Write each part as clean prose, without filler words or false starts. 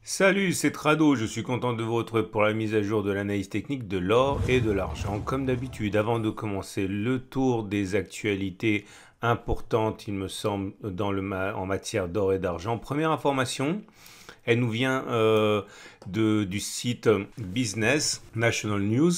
Salut, c'est Trado, je suis content de vous retrouver pour la mise à jour de l'analyse technique de l'or et de l'argent. Comme d'habitude, avant de commencer le tour des actualités importantes, il me semble, en matière d'or et d'argent. Première information, elle nous vient du site Business National News.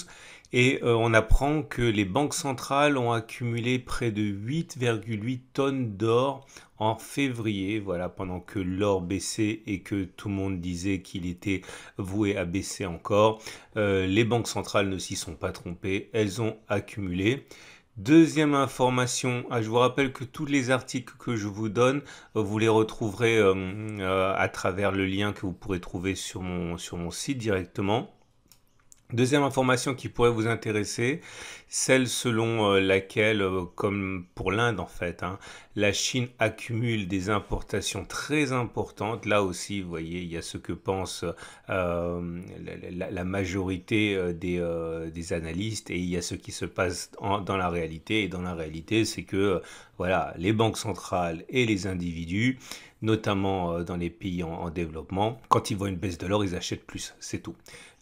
Et on apprend que les banques centrales ont accumulé près de 8,8 tonnes d'or en février, voilà, pendant que l'or baissait et que tout le monde disait qu'il était voué à baisser encore. Les banques centrales ne s'y sont pas trompées, elles ont accumulé. Deuxième information, je vous rappelle que tous les articles que je vous donne, vous les retrouverez à travers le lien que vous pourrez trouver sur mon site directement. Deuxième information qui pourrait vous intéresser, celle selon laquelle, comme pour l'Inde en fait, la Chine accumule des importations très importantes. Là aussi, vous voyez, il y a ce que pense la majorité des analystes et il y a ce qui se passe dans la réalité. Et dans la réalité, c'est que voilà, les banques centrales et les individus, notamment dans les pays en développement, quand ils voient une baisse de l'or, ils achètent plus, c'est tout.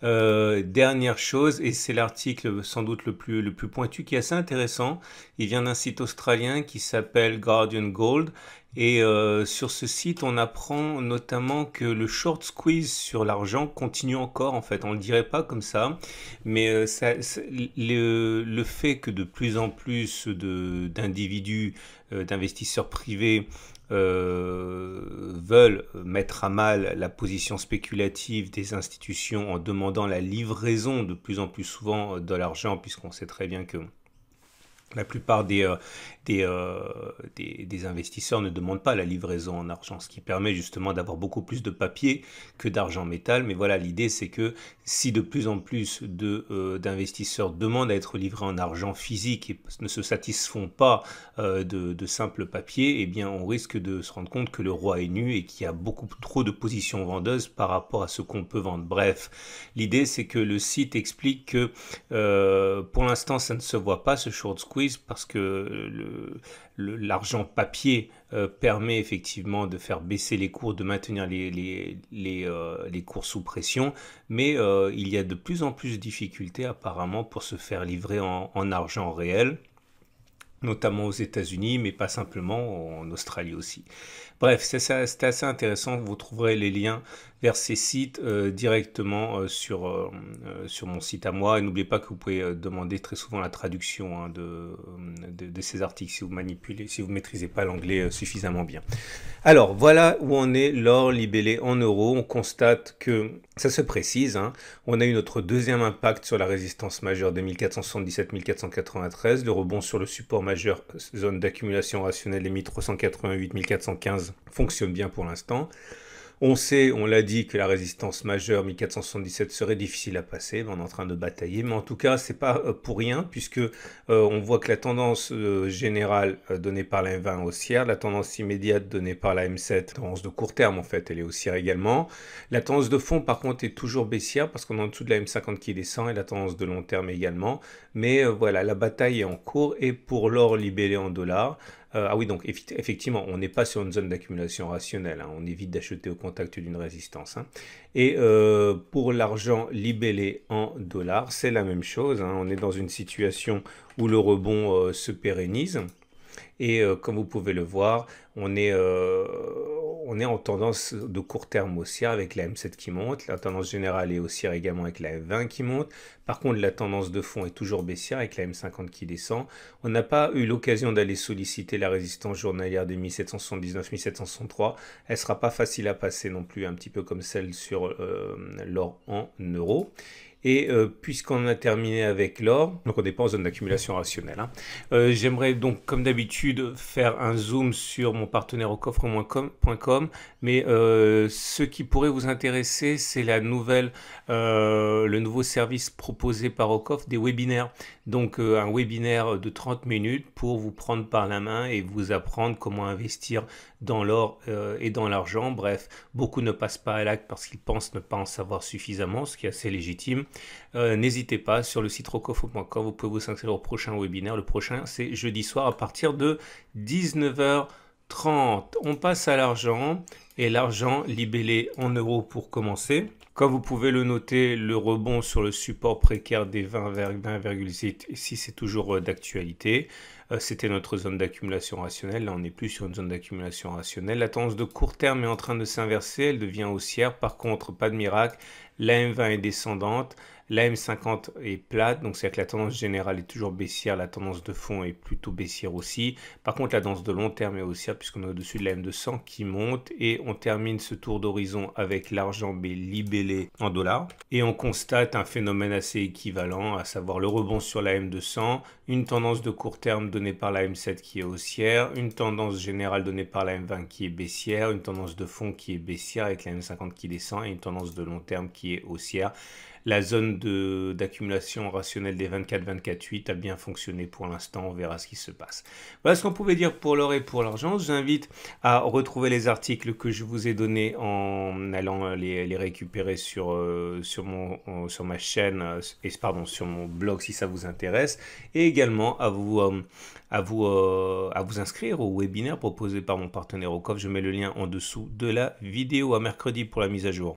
Dernière chose, et c'est l'article sans doute le plus pointu qui est assez intéressant, il vient d'un site australien qui s'appelle Guardian Gold, et sur ce site on apprend notamment que le short squeeze sur l'argent continue encore en fait, on ne le dirait pas comme ça, mais le fait que de plus en plus d'individus, d'investisseurs privés veulent mettre à mal la position spéculative des institutions en demandant la livraison de plus en plus souvent de l'argent, puisqu'on sait très bien que la plupart des investisseurs ne demandent pas la livraison en argent, ce qui permet justement d'avoir beaucoup plus de papier que d'argent métal. Mais voilà, l'idée c'est que si de plus en plus d'investisseurs demandent à être livrés en argent physique et ne se satisfont pas de simple papier, eh bien on risque de se rendre compte que le roi est nu et qu'il y a beaucoup trop de positions vendeuses par rapport à ce qu'on peut vendre. Bref, l'idée c'est que le site explique que pour l'instant ça ne se voit pas ce short squeeze parce que l'argent papier permet effectivement de faire baisser les cours, de maintenir les cours sous pression, mais il y a de plus en plus de difficultés apparemment pour se faire livrer en argent réel, notamment aux États-Unis, mais pas simplement, en Australie aussi. Bref, c'est assez intéressant, vous trouverez les liens vers ces sites directement sur mon site à moi. Et n'oubliez pas que vous pouvez demander très souvent la traduction de ces articles si vous manipulez, si vous ne maîtrisez pas l'anglais suffisamment bien. Alors, voilà où on est l'or libellé en euros. On constate que ça se précise. On a eu notre deuxième impact sur la résistance majeure de 1477-1493, le rebond sur le support majeur, zone d'accumulation rationnelle des 1388-1415 fonctionne bien pour l'instant. On sait, on l'a dit, que la résistance majeure 1477 serait difficile à passer, on est en train de batailler, mais en tout cas, c'est pas pour rien, puisque on voit que la tendance générale donnée par la M20 haussière, la tendance immédiate donnée par la M7, tendance de court terme en fait, elle est haussière également. La tendance de fond par contre est toujours baissière, parce qu'on est en dessous de la M50 qui descend, et la tendance de long terme également. Mais voilà, la bataille est en cours, et pour l'or libellé en dollars, ah oui, donc effectivement, on n'est pas sur une zone d'accumulation rationnelle, on évite d'acheter au contact d'une résistance. Et pour l'argent libellé en dollars, c'est la même chose, on est dans une situation où le rebond se pérennise. Et comme vous pouvez le voir, on est en tendance de court terme haussière avec la M7 qui monte. La tendance générale est haussière également avec la M20 qui monte. Par contre, la tendance de fond est toujours baissière avec la M50 qui descend. On n'a pas eu l'occasion d'aller solliciter la résistance journalière des 1779-1763. Elle ne sera pas facile à passer non plus, un petit peu comme celle sur l'or en euros. Et puisqu'on a terminé avec l'or, donc on n'est pas en zone d'accumulation rationnelle, j'aimerais donc comme d'habitude faire un zoom sur mon partenaire au coffre.com, mais ce qui pourrait vous intéresser, c'est le nouveau service proposé par Ocoff des webinaires. Donc un webinaire de 30 minutes pour vous prendre par la main et vous apprendre comment investir dans l'or et dans l'argent. Bref, beaucoup ne passent pas à l'acte parce qu'ils pensent ne pas en savoir suffisamment, ce qui est assez légitime. N'hésitez pas, sur le site rocofo.com, vous pouvez vous inscrire au prochain webinaire. Le prochain, c'est jeudi soir à partir de 19h30. On passe à l'argent et l'argent libellé en euros pour commencer. Comme vous pouvez le noter, le rebond sur le support précaire des 20,6 est toujours d'actualité. C'était notre zone d'accumulation rationnelle. Là, on n'est plus sur une zone d'accumulation rationnelle. La tendance de court terme est en train de s'inverser. Elle devient haussière. Par contre, pas de miracle. La M20 est descendante. La M50 est plate, donc c'est-à-dire que la tendance générale est toujours baissière, la tendance de fond est plutôt baissière aussi. Par contre, la tendance de long terme est haussière puisqu'on est au-dessus de la M200 qui monte et on termine ce tour d'horizon avec l'argent B libellé en dollars. Et on constate un phénomène assez équivalent, à savoir le rebond sur la M200, une tendance de court terme donnée par la M7 qui est haussière, une tendance générale donnée par la M20 qui est baissière, une tendance de fond qui est baissière avec la M50 qui descend et une tendance de long terme qui est haussière. La zone d'accumulation rationnelle des 24-24-8 a bien fonctionné pour l'instant, on verra ce qui se passe. Voilà ce qu'on pouvait dire pour l'or et pour l'argent. Je vous invite à retrouver les articles que je vous ai donnés en allant les récupérer sur ma chaîne, sur mon blog si ça vous intéresse, et également à vous inscrire au webinaire proposé par mon partenaire Ocof. Je mets le lien en dessous de la vidéo. À mercredi pour la mise à jour.